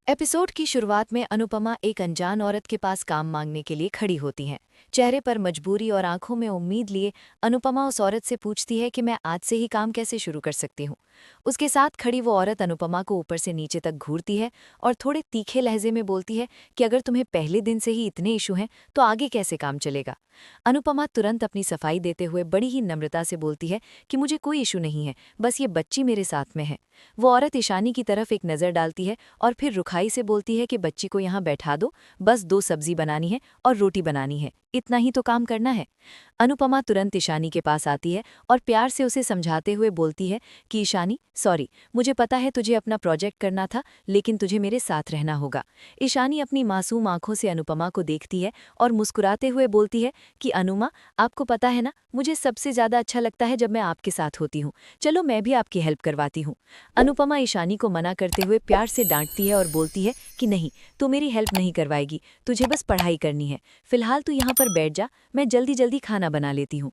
Episode की शुरुआत में अनुपमा एक अनजान औरत के पास काम मांगने के लिए खड़ी होती हैं। चेहरे पर मजबूरी और आंखों में उम्मीद लिए अनुपमा उस औरत से पूछती है कि मैं आज से ही काम कैसे शुरू कर सकती हूँ। उसके साथ खड़ी वो औरत अनुपमा को ऊपर से नीचे तक घूरती है और थोड़े तीखे लहजे में बोलती है कि अगर तुम्हें पहले दिन से ही इतने इशू हैं तो आगे कैसे काम चलेगा। अनुपमा तुरंत अपनी सफाई देते हुए बड़ी ही नम्रता से बोलती है कि मुझे कोई इशू नहीं है, बस ये बच्ची मेरे साथ में है। वो औरत ईशानी की तरफ एक नज़र डालती है और फिर रुखाई से बोलती है कि बच्ची को यहाँ बैठा दो, बस 2 सब्जी बनानी है और रोटी बनानी है, इतना ही तो काम करना है। अनुपमा तुरंत ईशानी के पास आती है और प्यार से उसे समझाते हुए बोलती है कि ईशानी सॉरी, मुझे पता है तुझे अपना प्रोजेक्ट करना था, लेकिन तुझे मेरे साथ रहना होगा। ईशानी अपनी मासूम आंखों से अनुपमा को देखती है और मुस्कुराते हुए बोलती है कि अनुमा, आपको पता है ना, मुझे सबसे ज़्यादा अच्छा लगता है जब मैं आपके साथ होती हूँ। चलो मैं भी आपकी हेल्प करवाती हूँ। अनुपमा ईशानी को मना करते हुए प्यार से डांटती है और बोलती है कि नहीं, तू मेरी हेल्प नहीं करवाएगी, तुझे बस पढ़ाई करनी है। फिलहाल तू यहाँ पर बैठ जा, मैं जल्दी जल्दी खाना बना लेती हूँ।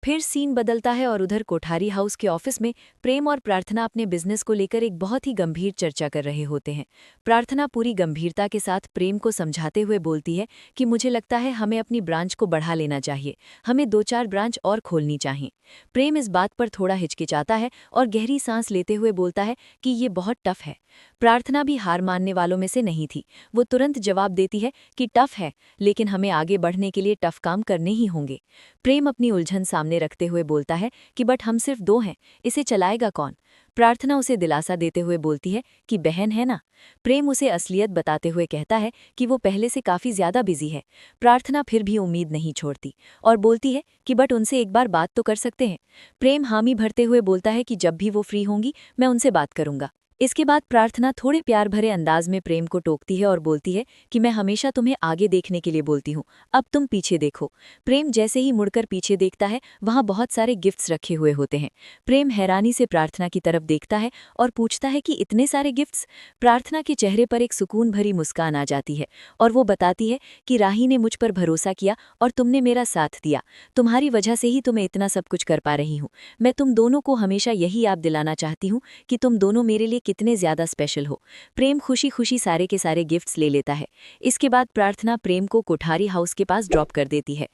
फिर सीन बदलता है और उधर कोठारी हाउस के ऑफिस में प्रेम और प्रार्थना अपने बिजनेस को लेकर एक बहुत ही गंभीर चर्चा कर रहे होते हैं। प्रार्थना पूरी गंभीरता के साथ प्रेम को समझाते हुए बोलती है कि मुझे लगता है हमें अपनी ब्रांच को बढ़ा लेना चाहिए, हमें 2-4 ब्रांच और खोलनी चाहिए। प्रेम इस बात पर थोड़ा हिचकिचाता है और गहरी सांस लेते हुए बोलता है कि ये बहुत टफ है। प्रार्थना भी हार मानने वालों में से नहीं थी। वो तुरंत जवाब देती है कि टफ है, लेकिन हमें आगे बढ़ने के लिए टफ काम करने ही होंगे। प्रेम अपनी उलझन सामने रखते हुए बोलता है कि बट हम सिर्फ 2 हैं, इसे चलाएगा कौन। प्रार्थना उसे दिलासा देते हुए बोलती है कि बहन है ना। प्रेम उसे असलियत बताते हुए कहता है कि वो पहले से काफ़ी ज़्यादा बिजी है। प्रार्थना फिर भी उम्मीद नहीं छोड़ती और बोलती है कि बट उनसे एक बार बात तो कर सकते हैं। प्रेम हामी भरते हुए बोलता है कि जब भी वो फ्री होंगी मैं उनसे बात करूंगा। इसके बाद प्रार्थना थोड़े प्यार भरे अंदाज में प्रेम को टोकती है और बोलती है कि मैं हमेशा तुम्हें आगे देखने के लिए बोलती हूँ, अब तुम पीछे देखो। प्रेम जैसे ही मुड़कर पीछे देखता है, वहाँ बहुत सारे गिफ्ट्स रखे हुए होते हैं। प्रेम हैरानी से प्रार्थना की तरफ देखता है और पूछता है कि इतने सारे गिफ्ट्स। प्रार्थना के चेहरे पर एक सुकून भरी मुस्कान आ जाती है और वो बताती है कि राही ने मुझ पर भरोसा किया और तुमने मेरा साथ दिया। तुम्हारी वजह से ही तो मैं इतना सब कुछ कर पा रही हूँ। मैं तुम दोनों को हमेशा यही याद दिलाना चाहती हूँ कि तुम दोनों मेरे लिए कितने ज़्यादा स्पेशल हो। प्रेम खुशी खुशी सारे के सारे गिफ्ट्स ले लेता है। इसके बाद प्रार्थना प्रेम को कोठारी हाउस के पास ड्रॉप कर देती है।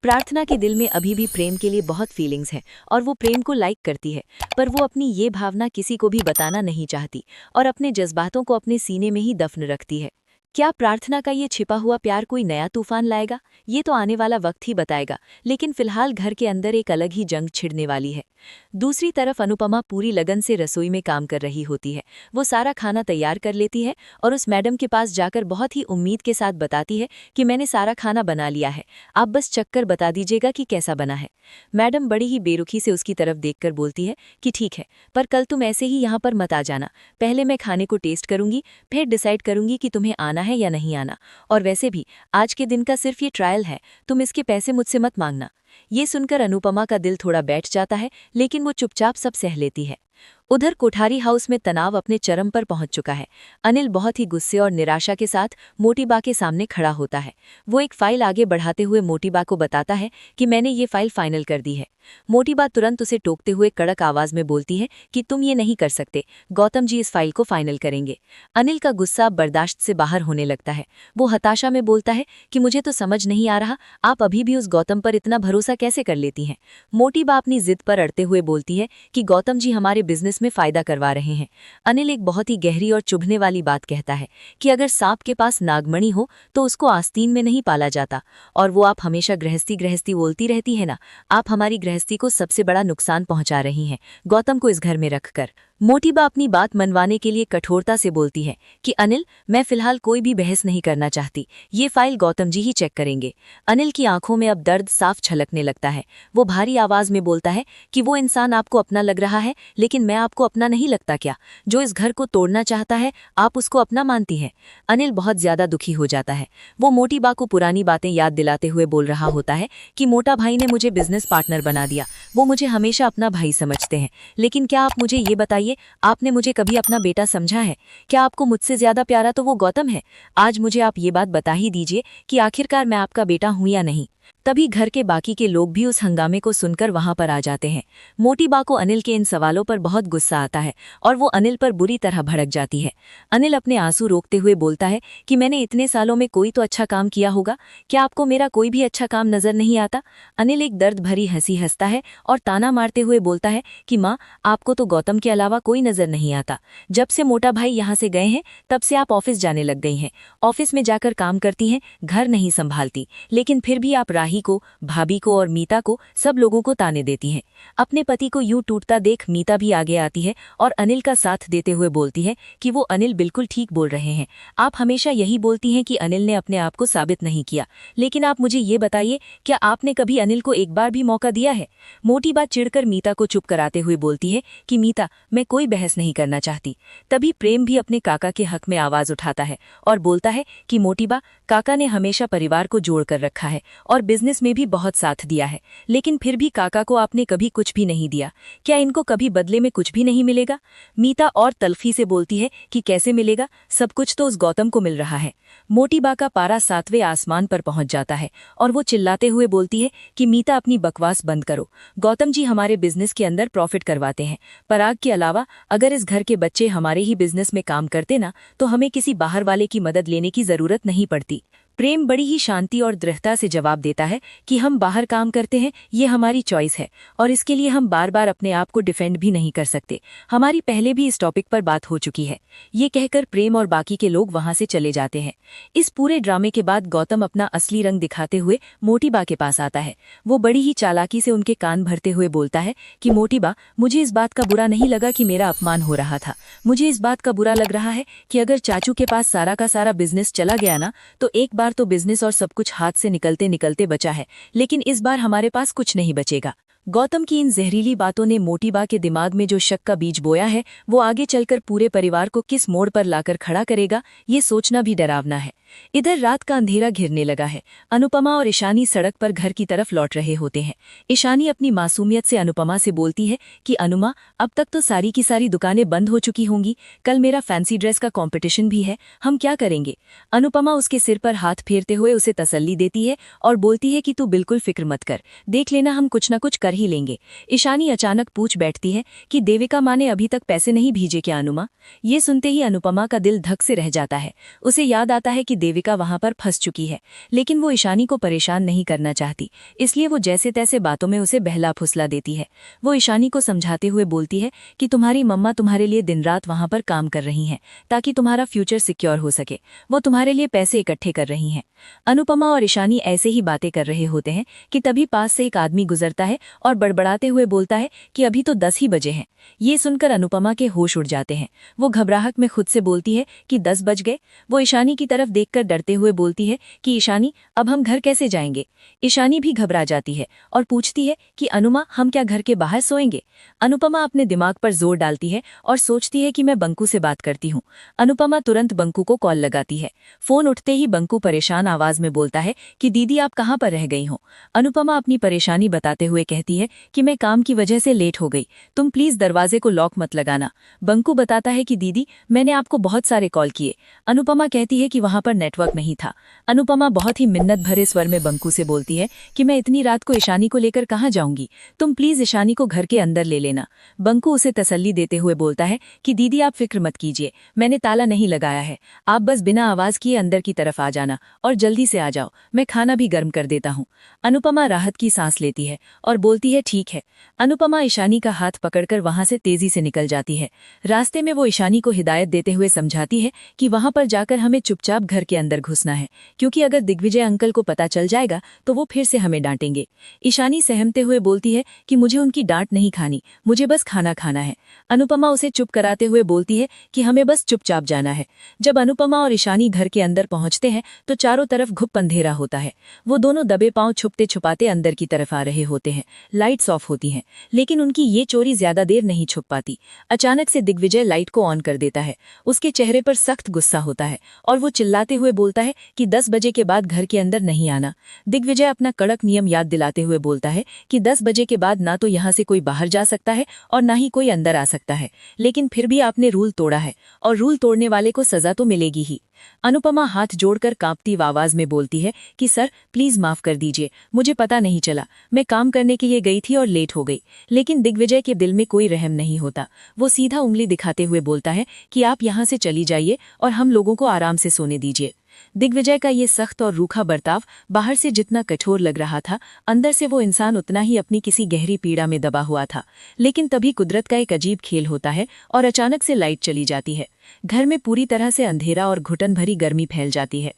प्रार्थना के दिल में अभी भी प्रेम के लिए बहुत फीलिंग्स हैं और वो प्रेम को लाइक करती है, पर वो अपनी ये भावना किसी को भी बताना नहीं चाहती और अपने जज्बातों को अपने सीने में ही दफन रखती है। क्या प्रार्थना का ये छिपा हुआ प्यार कोई नया तूफान लाएगा? ये तो आने वाला वक्त ही बताएगा, लेकिन फिलहाल घर के अंदर एक अलग ही जंग छिड़ने वाली है। दूसरी तरफ अनुपमा पूरी लगन से रसोई में काम कर रही होती है। वो सारा खाना तैयार कर लेती है और उस मैडम के पास जाकर बहुत ही उम्मीद के साथ बताती है कि मैंने सारा खाना बना लिया है, आप बस चख कर बता दीजिएगा कि कैसा बना है। मैडम बड़ी ही बेरुखी से उसकी तरफ देखकर बोलती है कि ठीक है, पर कल तुम ऐसे ही यहाँ पर मत आ जाना। पहले मैं खाने को टेस्ट करूंगी, फिर डिसाइड करूंगी कि तुम्हें आना है या नहीं आना। और वैसे भी आज के दिन का सिर्फ ये ट्रायल है, तुम इसके पैसे मुझसे मत मांगना। ये सुनकर अनुपमा का दिल थोड़ा बैठ जाता है, लेकिन वो चुपचाप सब सह लेती है। उधर कोठारी हाउस में तनाव अपने चरम पर पहुंच चुका है। अनिल बहुत ही गुस्से और निराशा के साथ मोटी बा के सामने खड़ा होता है। वो एक फाइल आगे बढ़ाते हुए मोटी बा को बताता है कि मैंने ये फाइल फाइनल कर दी है। मोटी बा तुरंत उसे टोकते हुए कड़क आवाज में बोलती है कि तुम ये नहीं कर सकते, गौतम जी इस फाइल को फाइनल करेंगे। अनिल का गुस्सा अब बर्दाश्त से बाहर होने लगता है। वो हताशा में बोलता है कि मुझे तो समझ नहीं आ रहा, आप अभी भी उस गौतम पर इतना भरोसा कैसे कर लेती हैं। मोटी बा अपनी जिद पर अड़ते हुए बोलती है कि गौतम जी हमारे बिजनेस में फायदा करवा रहे हैं। अनिल एक बहुत ही गहरी और चुभने वाली बात कहता है कि अगर सांप के पास नागमणि हो तो उसको आस्तीन में नहीं पाला जाता, और वो आप हमेशा गृहस्थी गृहस्थी बोलती रहती है ना, आप हमारी गृहस्थी को सबसे बड़ा नुकसान पहुंचा रही हैं गौतम को इस घर में रखकर। मोटी बा अपनी बात मनवाने के लिए कठोरता से बोलती है कि अनिल, मैं फिलहाल कोई भी बहस नहीं करना चाहती, ये फाइल गौतम जी ही चेक करेंगे। अनिल की आंखों में अब दर्द साफ छलकने लगता है। वो भारी आवाज में बोलता है कि वो इंसान आपको अपना लग रहा है, लेकिन मैं आपको अपना नहीं लगता क्या? जो इस घर को तोड़ना चाहता है, आप उसको अपना मानती हैं। अनिल बहुत ज्यादा दुखी हो जाता है। वो मोटी बा को पुरानी बातें याद दिलाते हुए बोल रहा होता है कि मोटा भाई ने मुझे बिजनेस पार्टनर बना दिया, वो मुझे हमेशा अपना भाई समझते हैं, लेकिन क्या आप मुझे ये बताइए, आपने मुझे कभी अपना बेटा समझा है? क्या आपको मुझसे ज्यादा प्यारा तो वो गौतम है? आज मुझे आप ये बात बता ही दीजिए कि आखिरकार मैं आपका बेटा हूं या नहीं। तभी घर के बाकी के लोग भी उस हंगामे को सुनकर वहां पर आ जाते हैं। मोटी बा को अनिल के इन सवालों पर बहुत गुस्सा आता है और वो अनिल पर बुरी तरह भड़क जाती है। अनिल अपने आंसू रोकते हुए बोलता है कि मैंने इतने सालों में कोई तो अच्छा काम किया होगा, क्या आपको मेरा कोई भी अच्छा काम नजर नहीं आता? अनिल एक दर्द भरी हंसी हंसता है और ताना मारते हुए बोलता है कि माँ, आपको तो गौतम के अलावा कोई नजर नहीं आता। जब से मोटा भाई यहाँ से गए हैं तब से आप ऑफिस जाने लग गई हैं, ऑफिस में जाकर काम करती हैं, घर नहीं संभालती, लेकिन फिर भी आप राही को, भाभी को और मीता को, सब लोगों को ताने देती हैं। अपने पति को यूं टूटता देख मीता भी आगे आती है और अनिल का साथ देते हुए बोलती है कि वो अनिल बिल्कुल ठीक बोल रहे हैं। आप हमेशा यही बोलती हैं कि अनिल ने अपने आप को साबित नहीं किया, लेकिन आप मुझे ये बताइए, क्या आपने कभी अनिल को एक बार भी मौका दिया है? मोटी बात चिढ़कर मीता को चुप कराते हुए बोलती है कि मीता, मैं कोई बहस नहीं करना चाहती। तभी प्रेम भी अपने काका के हक में आवाज उठाता है और बोलता है कि मोटी बा, काका ने हमेशा परिवार को जोड़ कर रखा है और बिजनेस में भी बहुत साथ दिया है, लेकिन फिर भी काका को आपने कभी कुछ भी नहीं दिया। क्या इनको कभी बदले में कुछ भी नहीं मिलेगा? मीता और तल्खी से बोलती है कि कैसे मिलेगा, सब कुछ तो उस गौतम को मिल रहा है। मोटी बा का पारा 7वें आसमान पर पहुंच जाता है और वो चिल्लाते हुए बोलती है कि मीता, अपनी बकवास बंद करो। गौतम जी हमारे बिजनेस के अंदर प्रॉफिट करवाते हैं। पराग के अलावा अगर इस घर के बच्चे हमारे ही बिजनेस में काम करते ना, तो हमें किसी बाहर वाले की मदद लेने की जरूरत नहीं पड़ती। प्रेम बड़ी ही शांति और दृढ़ता से जवाब देता है कि हम बाहर काम करते हैं, ये हमारी चॉइस है और इसके लिए हम बार बार अपने आप को डिफेंड भी नहीं कर सकते। हमारी पहले भी इस टॉपिक पर बात हो चुकी है। ये कहकर प्रेम और बाकी के लोग वहां से चले जाते हैं। इस पूरे ड्रामे के बाद गौतम अपना असली रंग दिखाते हुए मोटी बा के पास आता है। वो बड़ी ही चालाकी से उनके कान भरते हुए बोलता है कि मोटी बा, मुझे इस बात का बुरा नहीं लगा कि मेरा अपमान हो रहा था। मुझे इस बात का बुरा लग रहा है कि अगर चाचू के पास सारा का सारा बिजनेस चला गया ना, तो एक बार तो बिजनेस और सब कुछ हाथ से निकलते निकलते बचा है, लेकिन इस बार हमारे पास कुछ नहीं बचेगा। गौतम की इन जहरीली बातों ने मोटी बा के दिमाग में जो शक का बीज बोया है, वो आगे चलकर पूरे परिवार को किस मोड़ पर लाकर खड़ा करेगा, ये सोचना भी डरावना है। इधर रात का अंधेरा घिरने लगा है। अनुपमा और ईशानी सड़क पर घर की तरफ लौट रहे होते हैं। ईशानी अपनी मासूमियत से अनुपमा से बोलती है कि अनुमा, अब तक तो सारी की सारी दुकानें बंद हो चुकी होंगी, कल मेरा फैंसी ड्रेस का कंपटीशन भी है, हम क्या करेंगे? अनुपमा उसके सिर पर हाथ फेरते हुए उसे तसल्ली देती है और बोलती है कि तू बिल्कुल फिक्र मत कर, देख लेना, हम कुछ न कुछ कर ही लेंगे। ईशानी अचानक पूछ बैठती है कि देविका माँ ने अभी तक पैसे नहीं भेजे क्या अनुमा? ये सुनते ही अनुपमा का दिल धक से रह जाता है। उसे याद आता है कि देविका वहां पर फंस चुकी है, लेकिन वो ईशानी को परेशान नहीं करना चाहती, इसलिए वो जैसे तैसे बातों में उसे बहला फुसला देती है। वो ईशानी को समझाते हुए बोलती है कि तुम्हारी मम्मा तुम्हारे लिए दिन रात वहां पर काम कर रही हैं ताकि तुम्हारा फ्यूचर सिक्योर हो सके, वो तुम्हारे लिए पैसे इकट्ठे कर रही हैं। अनुपमा और ईशानी ऐसे ही बातें कर रहे होते हैं कि तभी पास से एक आदमी गुजरता है और बड़बड़ाते हुए बोलता है कि अभी तो 10 ही बजे हैं। ये सुनकर अनुपमा के होश उड़ जाते हैं। वो घबराहट में खुद से बोलती है कि 10 बज गए। वो ईशानी की तरफ देखकर डरते हुए बोलती है कि ईशानी, अब हम घर कैसे जाएंगे? ईशानी भी घबरा जाती है और पूछती है कि अनुमा, हम क्या घर के बाहर सोएंगे? अनुपमा अपने दिमाग पर जोर डालती है और सोचती है कि मैं बंकू से बात करती हूँ। अनुपमा तुरंत बंकू को कॉल लगाती है। फोन उठते ही बंकू परेशान आवाज में बोलता है कि दीदी, आप कहाँ पर रह गई हो? अनुपमा अपनी परेशानी बताते हुए कहती है कि मैं काम की वजह से लेट हो गई, तुम प्लीज दरवाजे को लॉक मत लगाना। बंकू बताता है कि दीदी, मैंने आपको बहुत सारे कॉल किए। अनुपमा कहती है कि वहां पर नेटवर्क नहीं था। अनुपमा बहुत ही मिन्नत भरे स्वर में बंकू से बोलती है कि मैं इतनी रात को ईशानी को लेकर कहाँ जाऊंगी, तुम प्लीज ईशानी को घर के अंदर ले लेना। बंकू उसे तसल्ली देते हुए बोलता है कि दीदी, आप फिक्र मत कीजिए, मैंने ताला नहीं लगाया है, आप बस बिना आवाज किए अंदर की तरफ आ जाना और जल्दी से आ जाओ, मैं खाना भी गर्म कर देता हूँ। अनुपमा राहत की सांस लेती है और बोलती है ठीक है। अनुपमा ईशानी का हाथ पकड़कर वहां से तेजी से निकल जाती है। रास्ते में वो ईशानी को हिदायत देते हुए समझाती है कि वहां पर जाकर हमें चुपचाप घर के अंदर घुसना है, क्योंकि अगर दिग्विजय अंकल को पता चल जाएगा तो वो फिर से हमें डांटेंगे। ईशानी सहमते हुए बोलती है कि मुझे उनकी डांट नहीं खानी, मुझे बस खाना खाना है। अनुपमा उसे चुप कराते हुए बोलती है कि हमें बस चुपचाप जाना है। जब अनुपमा और ईशानी घर के अंदर पहुंचते हैं तो चारों तरफ घुप अंधेरा होता है। वो दोनों दबे पांव छुपते छुपाते अंदर की तरफ आ रहे होते हैं। लाइट्स ऑफ होती हैं, लेकिन उनकी ये चोरी ज्यादा देर नहीं छुप पाती। अचानक से दिग्विजय लाइट को ऑन कर देता है। उसके चेहरे पर सख्त गुस्सा होता है और वो चिल्लाते हुए बोलता है कि 10 बजे के बाद घर के अंदर नहीं आना। दिग्विजय अपना कड़क नियम याद दिलाते हुए बोलता है कि 10 बजे के बाद ना तो यहाँ से कोई बाहर जा सकता है और ना ही कोई अंदर आ सकता है, लेकिन फिर भी आपने रूल तोड़ा है और रूल तोड़ने वाले को सजा तो मिलेगी ही। अनुपमा हाथ जोड़कर कांपती आवाज में बोलती है कि सर प्लीज माफ कर दीजिए, मुझे पता नहीं चला, मैं काम करने के लिए गई थी और लेट हो गई। लेकिन दिग्विजय के दिल में कोई रहम नहीं होता। वो सीधा उंगली दिखाते हुए बोलता है कि आप यहाँ से चली जाइए और हम लोगों को आराम से सोने दीजिए। दिग्विजय का ये सख्त और रूखा बर्ताव बाहर से जितना कठोर लग रहा था, अंदर से वो इंसान उतना ही अपनी किसी गहरी पीड़ा में दबा हुआ था। लेकिन तभी कुदरत का एक अजीब खेल होता है और अचानक से लाइट चली जाती है। घर में पूरी तरह से अंधेरा और घुटन भरी गर्मी फैल जाती है।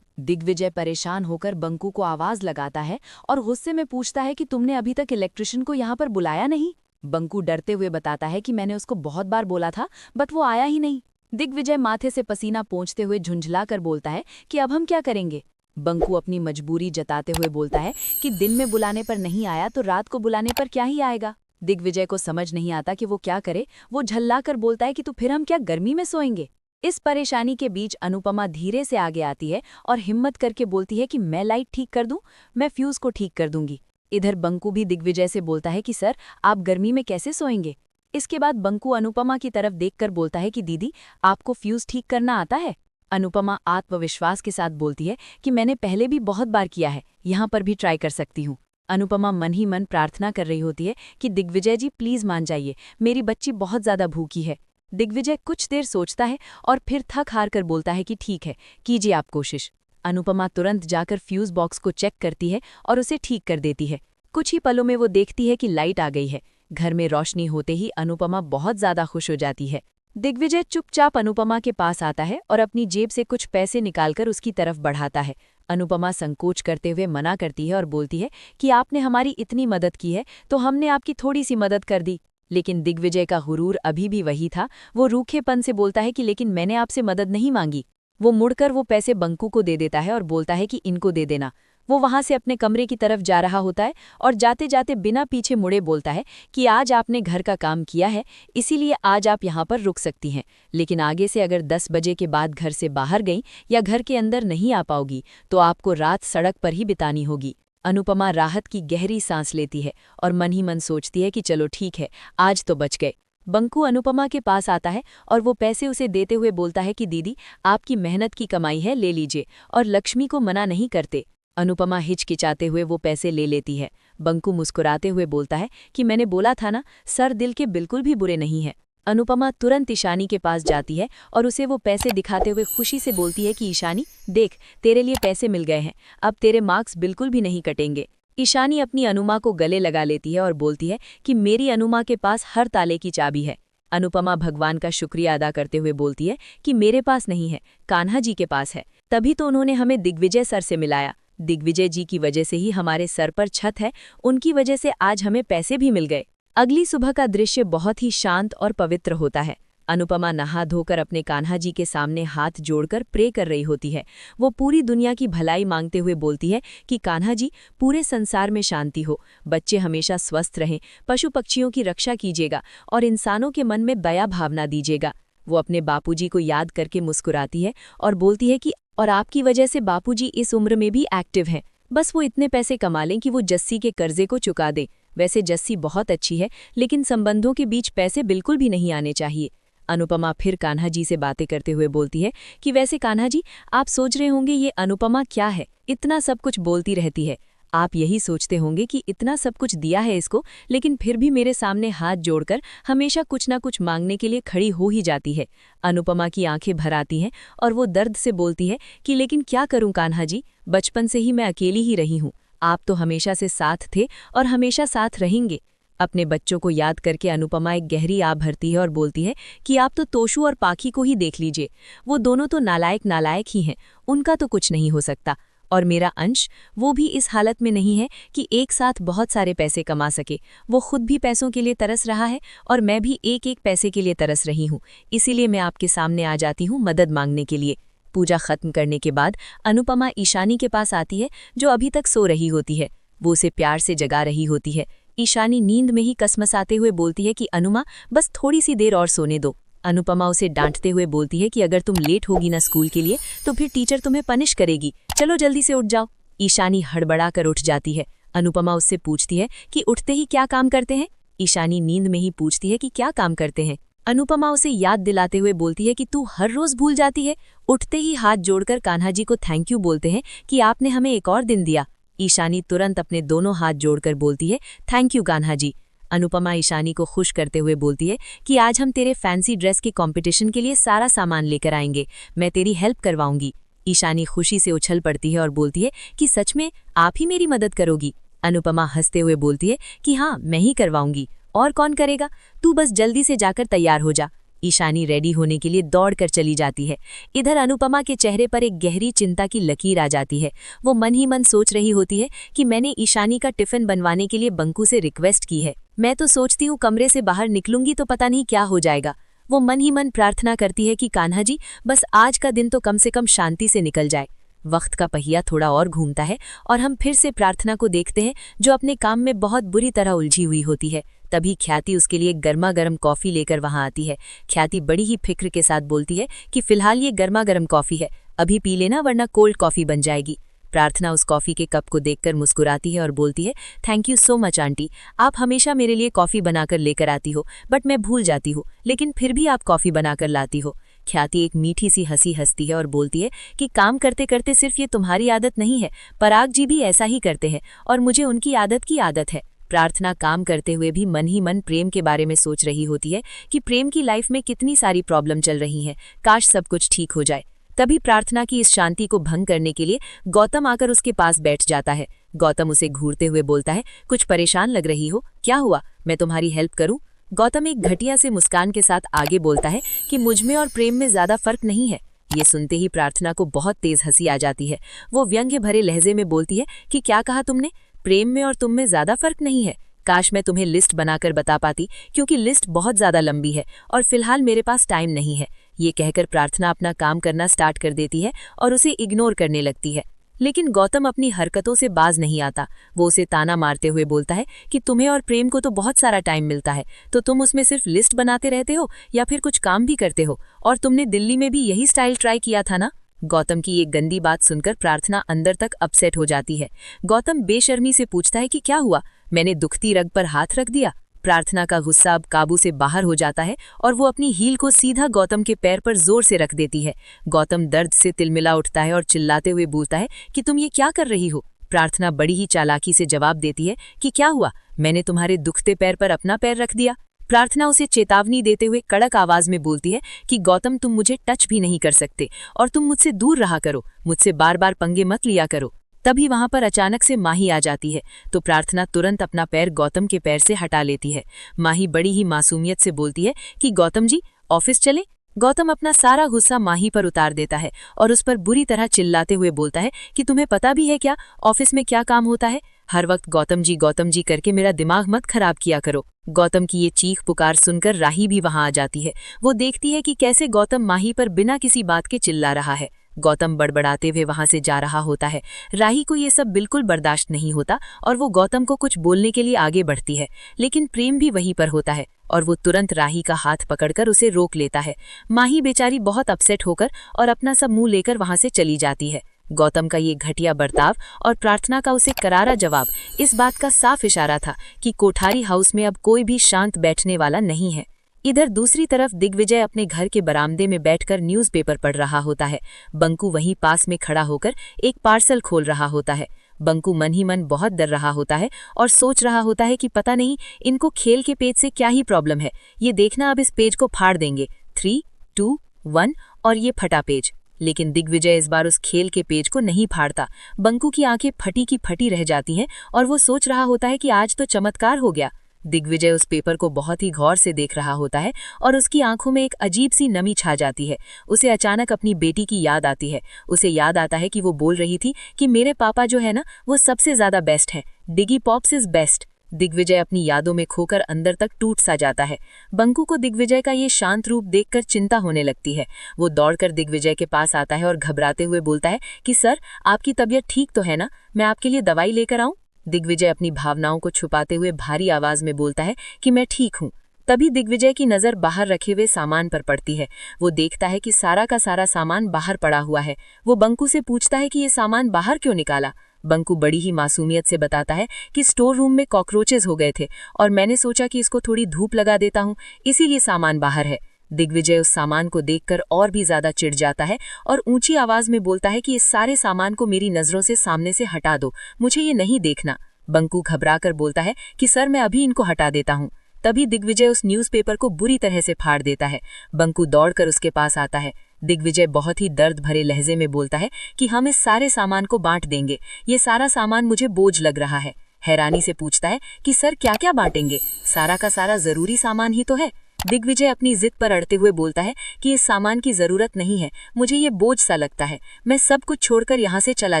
दिग्विजय परेशान होकर बंकू को आवाज लगाता है और गुस्से में पूछता है कि तुमने अभी तक इलेक्ट्रिशियन को यहाँ पर बुलाया नहीं। बंकू डरते हुए बताता है कि मैंने उसको बहुत बार बोला था, बट वो आया ही नहीं। दिग्विजय माथे से पसीना पोंछते हुए झुंझला कर बोलता है कि अब हम क्या करेंगे। बंकू अपनी मजबूरी जताते हुए बोलता है कि दिन में बुलाने पर नहीं आया तो रात को बुलाने पर क्या ही आएगा। दिग्विजय को समझ नहीं आता कि वो क्या करे। वो झल्ला कर बोलता है कि तो फिर हम क्या गर्मी में सोएंगे। इस परेशानी के बीच अनुपमा धीरे से आगे आती है और हिम्मत करके बोलती है कि मैं लाइट ठीक कर दूं, मैं फ्यूज को ठीक कर दूंगी। इधर बंकू भी दिग्विजय से बोलता है कि सर आप गर्मी में कैसे सोएंगे। इसके बाद बंकू अनुपमा की तरफ देखकर बोलता है कि दीदी आपको फ्यूज ठीक करना आता है। अनुपमा आत्मविश्वास के साथ बोलती है कि मैंने पहले भी बहुत बार किया है, यहाँ पर भी ट्राई कर सकती हूँ। अनुपमा मन ही मन प्रार्थना कर रही होती है कि दिग्विजय जी प्लीज मान जाइए, मेरी बच्ची बहुत ज्यादा भूखी है। दिग्विजय कुछ देर सोचता है और फिर थक हार कर बोलता है कि ठीक है, कीजिए आप कोशिश। अनुपमा तुरंत जाकर फ्यूज बॉक्स को चेक करती है और उसे ठीक कर देती है। कुछ ही पलों में वो देखती है कि लाइट आ गई है। घर में रोशनी होते ही अनुपमा बहुत ज्यादा खुश हो जाती है। दिग्विजय चुपचाप अनुपमा के पास आता है और अपनी जेब से कुछ पैसे निकालकर उसकी तरफ बढ़ाता है। अनुपमा संकोच करते हुए मना करती है और बोलती है कि आपने हमारी इतनी मदद की है तो हमने आपकी थोड़ी सी मदद कर दी। लेकिन दिग्विजय का गुरूर अभी भी वही था। वो रूखेपन से बोलता है कि लेकिन मैंने आपसे मदद नहीं मांगी। वो मुड़कर वो पैसे बंकू को दे देता है और बोलता है कि इनको दे देना। वो वहां से अपने कमरे की तरफ जा रहा होता है और जाते जाते बिना पीछे मुड़े बोलता है कि आज आपने घर का काम किया है, इसीलिए आज आप यहाँ पर रुक सकती हैं। लेकिन आगे से अगर 10 बजे के बाद घर से बाहर गई या घर के अंदर नहीं आ पाओगी तो आपको रात सड़क पर ही बितानी होगी। अनुपमा राहत की गहरी सांस लेती है और मन ही मन सोचती है कि चलो ठीक है, आज तो बच गए। बंकू अनुपमा के पास आता है और वो पैसे उसे देते हुए बोलता है कि दीदी आपकी मेहनत की कमाई है, ले लीजिए, और लक्ष्मी को मना नहीं करते। अनुपमा हिचकिचाते हुए वो पैसे ले लेती है। बंकू मुस्कुराते हुए बोलता है कि मैंने बोला था ना, सर दिल के बिल्कुल भी बुरे नहीं है। अनुपमा तुरंत ईशानी के पास जाती है और उसे वो पैसे दिखाते हुए खुशी से बोलती है कि ईशानी देख, तेरे लिए पैसे मिल गए हैं, अब तेरे मार्क्स बिल्कुल भी नहीं कटेंगे। ईशानी अपनी अनुमा को गले लगा लेती है और बोलती है कि मेरी अनुमा के पास हर ताले की चाबी है। अनुपमा भगवान का शुक्रिया अदा करते हुए बोलती है कि मेरे पास नहीं है, कान्हा जी के पास है, तभी तो उन्होंने हमें दिग्विजय सर से मिलाया। दिग्विजय जी की वजह से ही हमारे सर पर छत है, उनकी वजह से आज हमें पैसे भी मिल गए। अगली सुबह का दृश्य बहुत ही शांत और पवित्र होता है। अनुपमा नहा धोकर अपने कान्हा जी के सामने हाथ जोड़कर प्रे कर रही होती है। वो पूरी दुनिया की भलाई मांगते हुए बोलती है कि कान्हा जी पूरे संसार में शांति हो, बच्चे हमेशा स्वस्थ रहें, पशु पक्षियों की रक्षा कीजिएगा और इंसानों के मन में दया भावना दीजिएगा। वो अपने बापूजी को याद करके मुस्कुराती है और बोलती है कि और आपकी वजह से बापूजी इस उम्र में भी एक्टिव हैं। बस वो इतने पैसे कमा लें कि वो जस्सी के कर्जे को चुका दें। वैसे जस्सी बहुत अच्छी है, लेकिन संबंधों के बीच पैसे बिल्कुल भी नहीं आने चाहिए। अनुपमा फिर कान्हा जी से बातें करते हुए बोलती है कि वैसे कान्हा जी, आप सोच रहे होंगे ये अनुपमा क्या है, इतना सब कुछ बोलती रहती है। आप यही सोचते होंगे कि इतना सब कुछ दिया है इसको, लेकिन फिर भी मेरे सामने हाथ जोड़कर हमेशा कुछ ना कुछ मांगने के लिए खड़ी हो ही जाती है। अनुपमा की आंखें भर आती हैं और वो दर्द से बोलती है कि लेकिन क्या करूं कान्हा जी, बचपन से ही मैं अकेली ही रही हूं, आप तो हमेशा से साथ थे और हमेशा साथ रहेंगे। अपने बच्चों को याद करके अनुपमा एक गहरी आह भरती है और बोलती है कि आप तो तोशू और पाखी को ही देख लीजिए, वो दोनों तो नालायक ही हैं, उनका तो कुछ नहीं हो सकता। और मेरा अंश, वो भी इस हालत में नहीं है कि एक साथ बहुत सारे पैसे कमा सके। वो खुद भी पैसों के लिए तरस रहा है और मैं भी एक एक पैसे के लिए तरस रही हूँ। इसीलिए मैं आपके सामने आ जाती हूँ मदद मांगने के लिए। पूजा खत्म करने के बाद अनुपमा ईशानी के पास आती है, जो अभी तक सो रही होती है। वो उसे प्यार से जगा रही होती है। ईशानी नींद में ही कसमसाते हुए बोलती है कि अनुमा, बस थोड़ी सी देर और सोने दो। अनुपमा उसे डांटते हुए बोलती है कि अगर तुम लेट होगी ना स्कूल के लिए तो फिर टीचर तुम्हें पनिश करेगी, चलो जल्दी से उठ जाओ। ईशानी हड़बड़ाकर उठ जाती है। अनुपमा उससे पूछती है कि उठते ही क्या काम करते हैं। ईशानी नींद में ही पूछती है कि क्या काम करते हैं। अनुपमा उसे याद दिलाते हुए बोलती है कि तू हर रोज भूल जाती है। उठते ही हाथ जोड़कर कान्हा जी को थैंक यू बोलते हैं कि आपने हमें एक और दिन दिया। ईशानी तुरंत अपने दोनों हाथ जोड़कर बोलती है, थैंक यू कान्हा जी। अनुपमा ईशानी को खुश करते हुए बोलती है कि आज हम तेरे फैंसी ड्रेस के कंपटीशन के लिए सारा सामान लेकर आएंगे, मैं तेरी हेल्प करवाऊंगी। ईशानी खुशी से उछल पड़ती है और बोलती है कि सच में आप ही मेरी मदद करोगी। अनुपमा हंसते हुए बोलती है कि हाँ, मैं ही करवाऊंगी, और कौन करेगा, तू बस जल्दी से जाकर तैयार हो जा। ईशानी रेडी होने के लिए दौड़कर चली जाती है। इधर अनुपमा के चेहरे पर एक गहरी चिंता की लकीर आ जाती है। वो मन ही मन सोच रही होती है कि मैंने ईशानी का टिफिन बनवाने के लिए बंकू से रिक्वेस्ट की है, मैं तो सोचती हूँ कमरे से बाहर निकलूंगी तो पता नहीं क्या हो जाएगा। वो मन ही मन प्रार्थना करती है कि कान्हा जी बस आज का दिन तो कम से कम शांति से निकल जाए। वक्त का पहिया थोड़ा और घूमता है और हम फिर से प्रार्थना को देखते हैं, जो अपने काम में बहुत बुरी तरह उलझी हुई होती है। तभी ख्याति उसके लिए गर्मा गर्म कॉफी लेकर वहां आती है। ख्याति बड़ी ही फिक्र के साथ बोलती है कि फिलहाल ये गर्मा गर्म कॉफी है, अभी पी लेना वरना कोल्ड कॉफी बन जाएगी। प्रार्थना उस कॉफी के कप को देखकर मुस्कुराती है और बोलती है, thank you so much aunty, आप हमेशा मेरे लिए कॉफी बनाकर लेकर आती हो, बट मैं भूल जाती हूँ, लेकिन फिर भी आप कॉफी बनाकर लाती हो। ख्याति एक मीठी सी हंसी हंसती है और बोलती है कि काम करते करते सिर्फ ये तुम्हारी आदत नहीं है, पराग जी भी ऐसा ही करते हैं और मुझे उनकी आदत की आदत है। प्रार्थना काम करते हुए भी मन ही मन प्रेम के बारे में सोच रही होती है कि प्रेम की लाइफ में कितनी सारी प्रॉब्लम चल रही हैं, काश सब कुछ ठीक हो जाए। तभी प्रार्थना की इस शांति को भंग करने के लिए गौतम आकर उसके पास बैठ जाता है। गौतम उसे घूरते हुए बोलता है, कुछ परेशान लग रही हो, क्या हुआ, मैं तुम्हारी हेल्प करूं? गौतम एक घटिया से मुस्कान के साथ आगे बोलता है कि मुझमें और प्रेम में ज्यादा फर्क नहीं है। ये सुनते ही प्रार्थना को बहुत तेज हंसी आ जाती है। वो व्यंग्य भरे लहजे में बोलती है कि क्या कहा तुमने, प्रेम में और तुम में ज्यादा फर्क नहीं है? काश मैं तुम्हें लिस्ट बनाकर बता पाती, क्योंकि लिस्ट बहुत ज्यादा लंबी है और फिलहाल मेरे पास टाइम नहीं है। ये कहकर प्रार्थना अपना काम करना स्टार्ट कर देती है और उसे इग्नोर करने लगती है। लेकिन गौतम अपनी हरकतों से बाज नहीं आता। वो उसे ताना मारते हुए बोलता है कि तुम्हें और प्रेम को तो बहुत सारा टाइम मिलता है, तो तुम उसमें सिर्फ लिस्ट बनाते रहते हो या फिर कुछ काम भी करते हो, और तुमने दिल्ली में भी यही स्टाइल ट्राई किया था ना। गौतम की ये गंदी बात सुनकर प्रार्थना अंदर तक अपसेट हो जाती है। गौतम बेशर्मी से पूछता है कि क्या हुआ, मैंने दुखती रग पर हाथ रख दिया? प्रार्थना का गुस्सा अब काबू से बाहर हो जाता है और वो अपनी हील को सीधा गौतम के पैर पर जोर से रख देती है। गौतम दर्द से तिलमिला उठता है और चिल्लाते हुए बोलता है कि तुम ये क्या कर रही हो? प्रार्थना बड़ी ही चालाकी से जवाब देती है कि क्या हुआ, मैंने तुम्हारे दुखते पैर पर अपना पैर रख दिया। प्रार्थना उसे चेतावनी देते हुए कड़क आवाज में बोलती है कि गौतम तुम मुझे टच भी नहीं कर सकते और तुम मुझसे दूर रहा करो, मुझसे बार बार पंगे मत लिया करो। तभी वहां पर अचानक से माही आ जाती है, तो प्रार्थना तुरंत अपना पैर गौतम के पैर से हटा लेती है। माही बड़ी ही मासूमियत से बोलती है कि गौतम जी ऑफिस चले। गौतम अपना सारा गुस्सा माही पर उतार देता है और उस पर बुरी तरह चिल्लाते हुए बोलता है कि तुम्हें पता भी है क्या ऑफिस में क्या काम होता है? हर वक्त गौतम जी करके मेरा दिमाग मत खराब किया करो। गौतम की ये चीख पुकार सुनकर राही भी वहां आ जाती है। वो देखती है कि कैसे गौतम माही पर बिना किसी बात के चिल्ला रहा है। गौतम बड़बड़ाते हुए वहां से जा रहा होता है। राही को ये सब बिल्कुल बर्दाश्त नहीं होता और वो गौतम को कुछ बोलने के लिए आगे बढ़ती है, लेकिन प्रेम भी वहीं पर होता है और वो तुरंत राही का हाथ पकड़कर उसे रोक लेता है। माही बेचारी बहुत अपसेट होकर और अपना सब मुंह लेकर वहां से चली जाती है। गौतम का ये घटिया बर्ताव और प्रार्थना का उसे करारा जवाब इस बात का साफ इशारा था कि कोठारी हाउस में अब कोई भी शांत बैठने वाला नहीं है। इधर दूसरी तरफ दिग्विजय अपने घर के बरामदे में बैठकर न्यूज़पेपर पढ़ रहा होता है। बंकू वहीं पास में खड़ा होकर एक पार्सल खोल रहा होता है। बंकू मन ही मन बहुत डर रहा होता है और सोच रहा होता है कि पता नहीं इनको खेल के पेज से क्या ही प्रॉब्लम है। ये देखना अब इस पेज को फाड़ देंगे, 3, 2, 1 और ये फटा पेज। लेकिन दिग्विजय इस बार उस खेल के पेज को नहीं फाड़ता। बंकू की आंखें फटी की फटी रह जाती हैं और वो सोच रहा होता है कि आज तो चमत्कार हो गया। दिग्विजय उस पेपर को बहुत ही गौर से देख रहा होता है और उसकी आंखों में एक अजीब सी नमी छा जाती है। उसे अचानक अपनी बेटी की याद आती है। उसे याद आता है कि वो बोल रही थी कि मेरे पापा जो है ना वो सबसे ज्यादा बेस्ट है, डिगी पॉप्स इज बेस्ट। दिग्विजय अपनी यादों में खोकर अंदर तक टूट सा जाता है। बंकू को दिग्विजय का ये शांत रूप देखकर चिंता होने लगती है। वो दौड़कर दिग्विजय के पास आता है और घबराते हुए बोलता है कि सर आपकी तबीयत ठीक तो है ना, मैं आपके लिए दवाई लेकर आऊं? दिग्विजय अपनी भावनाओं को छुपाते हुए भारी आवाज में बोलता है कि मैं ठीक हूं। तभी दिग्विजय की नजर बाहर रखे हुए सामान पर पड़ती है। वो देखता है कि सारा का सारा सामान बाहर पड़ा हुआ है। वो बंकू से पूछता है कि ये सामान बाहर क्यों निकाला? बंकू बड़ी ही मासूमियत से बताता है कि स्टोर रूम में कॉकरोचेस हो गए थे और मैंने सोचा कि इसको थोड़ी धूप लगा देता हूँ, इसीलिए सामान बाहर है। दिग्विजय उस सामान को देखकर और भी ज्यादा चिढ़ जाता है और ऊंची आवाज में बोलता है कि इस सारे सामान को मेरी नजरों से सामने से हटा दो, मुझे ये नहीं देखना। बंकू घबराकर बोलता है कि सर मैं अभी इनको हटा देता हूँ। तभी दिग्विजय उस न्यूज़पेपर को बुरी तरह से फाड़ देता है। बंकू दौड़कर उसके पास आता है। दिग्विजय बहुत ही दर्द भरे लहजे में बोलता है कि हम इस सारे सामान को बांट देंगे, ये सारा सामान मुझे बोझ लग रहा है। हैरानी से पूछता है कि सर क्या क्या बांटेंगे, सारा का सारा जरूरी सामान ही तो है। दिग्विजय अपनी जिद पर अड़ते हुए बोलता है कि इस सामान की जरूरत नहीं है, मुझे ये बोझ सा लगता है, मैं सब कुछ छोड़कर यहाँ से चला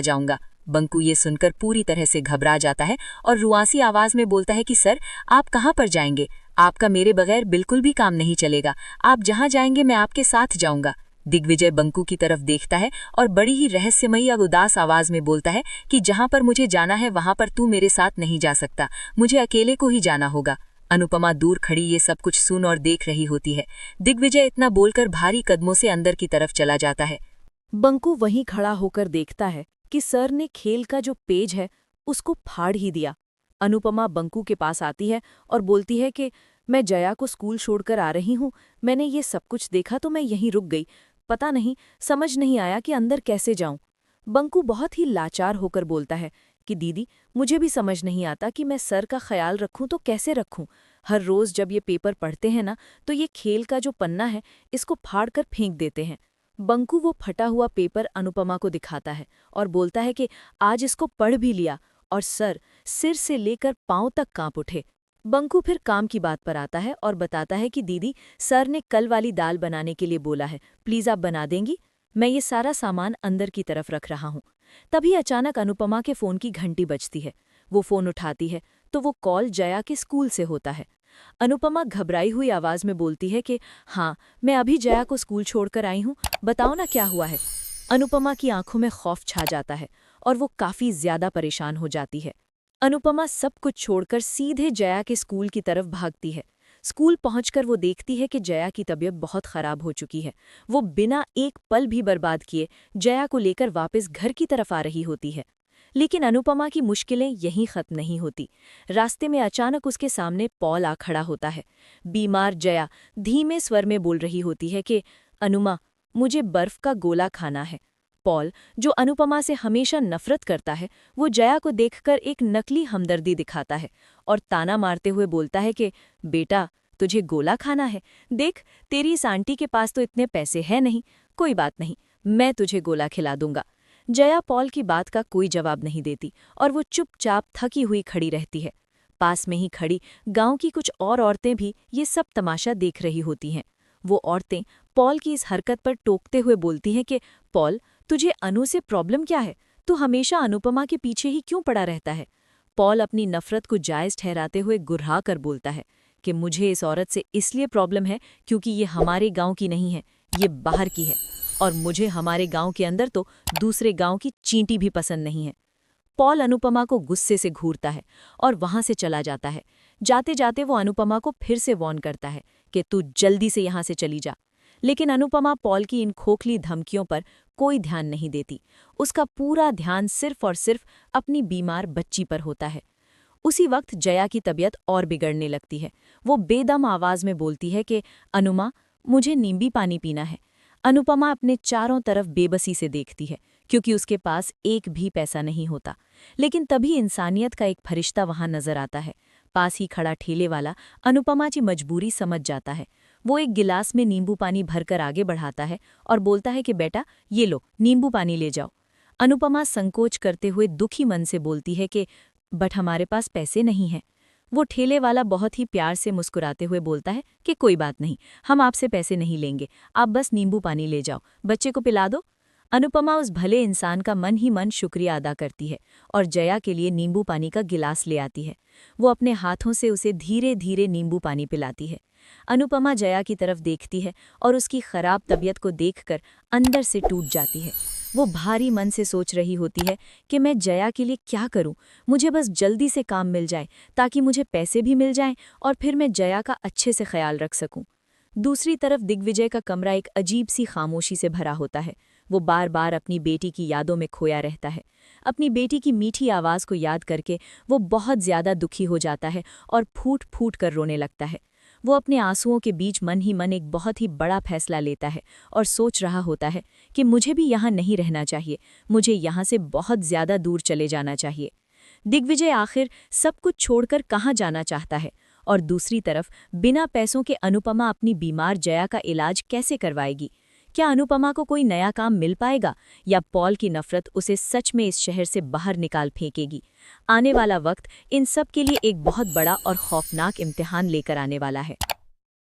जाऊंगा। बंकू ये सुनकर पूरी तरह से घबरा जाता है और रुआसी आवाज में बोलता है कि सर आप कहाँ पर जाएंगे, आपका मेरे बगैर बिल्कुल भी काम नहीं चलेगा, आप जहाँ जाएंगे मैं आपके साथ जाऊंगा। दिग्विजय बंकू की तरफ देखता है और बड़ी ही रहस्यमयी और उदास आवाज में बोलता है कि जहाँ पर मुझे जाना है वहां पर तू मेरे साथ नहीं जा सकता, मुझे अकेले को ही जाना होगा। अनुपमा दूर खड़ी ये सब कुछ सुन और देख रही होती है। दिग्विजय इतना बोलकर भारी कदमों से अंदर की तरफ चला जाता है। बंकू वहीं खड़ा होकर देखता है कि सर ने खेल का जो पेज है उसको फाड़ ही दिया। अनुपमा बंकू के पास आती है और बोलती है कि मैं जया को स्कूल छोड़कर आ रही हूँ, मैंने ये सब कुछ देखा तो मैं यहीं रुक गई, पता नहीं समझ नहीं आया कि अंदर कैसे जाऊं। बंकू बहुत ही लाचार होकर बोलता है कि दीदी मुझे भी समझ नहीं आता कि मैं सर का ख्याल रखूं तो कैसे रखूं। हर रोज जब ये पेपर पढ़ते हैं ना तो ये खेल का जो पन्ना है इसको फाड़ कर फेंक देते हैं। बंकू वो फटा हुआ पेपर अनुपमा को दिखाता है और बोलता है कि आज इसको पढ़ भी लिया और सर सिर से लेकर पांव तक कांप उठे। बंकू फिर काम की बात पर आता है और बताता है कि दीदी सर ने कल वाली दाल बनाने के लिए बोला है, प्लीज आप बना देंगी, मैं ये सारा सामान अंदर की तरफ रख रहा हूँ। तभी अचानक अनुपमा के फोन की घंटी बजती है। वो फोन उठाती है तो वो कॉल जया के स्कूल से होता है। अनुपमा घबराई हुई आवाज में बोलती है कि हाँ मैं अभी जया को स्कूल छोड़कर आई हूँ, बताओ ना क्या हुआ है। अनुपमा की आंखों में खौफ छा जाता है और वो काफी ज्यादा परेशान हो जाती है। अनुपमा सब कुछ छोड़कर सीधे जया के स्कूल की तरफ भागती है। स्कूल पहुंचकर वो देखती है कि जया की तबीयत बहुत खराब हो चुकी है। वो बिना एक पल भी बर्बाद किए जया को लेकर वापस घर की तरफ आ रही होती है। लेकिन अनुपमा की मुश्किलें यहीं खत्म नहीं होती। रास्ते में अचानक उसके सामने पॉल आ खड़ा होता है। बीमार जया धीमे स्वर में बोल रही होती है कि अनुमा मुझे बर्फ का गोला खाना है। पॉल जो अनुपमा से हमेशा नफरत करता है वो जया को देखकर एक नकली हमदर्दी दिखाता है और ताना मारते हुए बोलता है कि बेटा तुझे गोला खाना है, देख तेरी इस आंटी के पास तो इतने पैसे हैं नहीं, कोई बात नहीं मैं तुझे गोला खिला दूंगा। जया पॉल की बात का कोई जवाब नहीं देती और वो चुपचाप थकी हुई खड़ी रहती है। पास में ही खड़ी गांव की कुछ और औरतें भी ये सब तमाशा देख रही होती हैं। वो औरतें पॉल की इस हरकत पर टोकते हुए बोलती हैं कि पॉल तुझे अनु से प्रॉब्लम क्या है, तू हमेशा अनुपमा के पीछे ही क्यों पड़ा रहता है। पॉल अपनी नफरत को जायज ठहराते हुए गुर्रा कर बोलता है कि मुझे इस औरत से इसलिए प्रॉब्लम है क्योंकि ये हमारे गांव की नहीं है, ये बाहर की है और मुझे हमारे गांव के अंदर तो दूसरे गांव की चींटी भी पसंद नहीं है। पॉल अनुपमा को गुस्से से घूरता है और वहां से चला जाता है। जाते जाते वो अनुपमा को फिर से वॉर्न करता है कि तू जल्दी से यहाँ से चली जा। लेकिन अनुपमा पॉल की इन खोखली धमकियों पर कोई ध्यान नहीं देती। उसका पूरा ध्यान सिर्फ और सिर्फ अपनी बीमार बच्ची पर होता है। उसी वक्त जया की तबीयत और बिगड़ने लगती है। वो बेदम आवाज में बोलती है कि अनुमा मुझे नींबी पानी पीना है। अनुपमा अपने चारों तरफ बेबसी से देखती है क्योंकि उसके पास एक भी पैसा नहीं होता। लेकिन तभी इंसानियत का एक फरिश्ता वहां नजर आता है। पास ही खड़ा ठेले वाला अनुपमा की मजबूरी समझ जाता है। वो एक गिलास में नींबू पानी भरकर आगे बढ़ाता है और बोलता है कि बेटा ये लो नींबू पानी ले जाओ। अनुपमा संकोच करते हुए दुखी मन से बोलती है कि बट हमारे पास पैसे नहीं हैं। वो ठेले वाला बहुत ही प्यार से मुस्कुराते हुए बोलता है कि कोई बात नहीं, हम आपसे पैसे नहीं लेंगे, आप बस नींबू पानी ले जाओ, बच्चे को पिला दो। अनुपमा उस भले इंसान का मन ही मन शुक्रिया अदा करती है और जया के लिए नींबू पानी का गिलास ले आती है। वो अपने हाथों से उसे धीरे धीरे नींबू पानी पिलाती है। अनुपमा जया की तरफ देखती है और उसकी खराब तबीयत को देखकर अंदर से टूट जाती है। वो भारी मन से सोच रही होती है कि मैं जया के लिए क्या करूं, मुझे बस जल्दी से काम मिल जाए ताकि मुझे पैसे भी मिल जाएं और फिर मैं जया का अच्छे से ख्याल रख सकूं। दूसरी तरफ दिग्विजय का कमरा एक अजीब सी खामोशी से भरा होता है। वो बार बार अपनी बेटी की यादों में खोया रहता है। अपनी बेटी की मीठी आवाज़ को याद करके वो बहुत ज़्यादा दुखी हो जाता है और फूट फूट कर रोने लगता है। वो अपने आंसुओं के बीच मन ही मन एक बहुत ही बड़ा फैसला लेता है और सोच रहा होता है कि मुझे भी यहाँ नहीं रहना चाहिए, मुझे यहाँ से बहुत ज़्यादा दूर चले जाना चाहिए। दिग्विजय आखिर सब कुछ छोड़कर कहाँ जाना चाहता है, और दूसरी तरफ बिना पैसों के अनुपमा अपनी बीमार जया का इलाज कैसे करवाएगी? क्या अनुपमा को कोई नया काम मिल पाएगा, या पॉल की नफरत उसे सच में इस शहर से बाहर निकाल फेंकेगी? आने वाला वक्त इन सब के लिए एक बहुत बड़ा और खौफनाक इम्तिहान लेकर आने वाला है।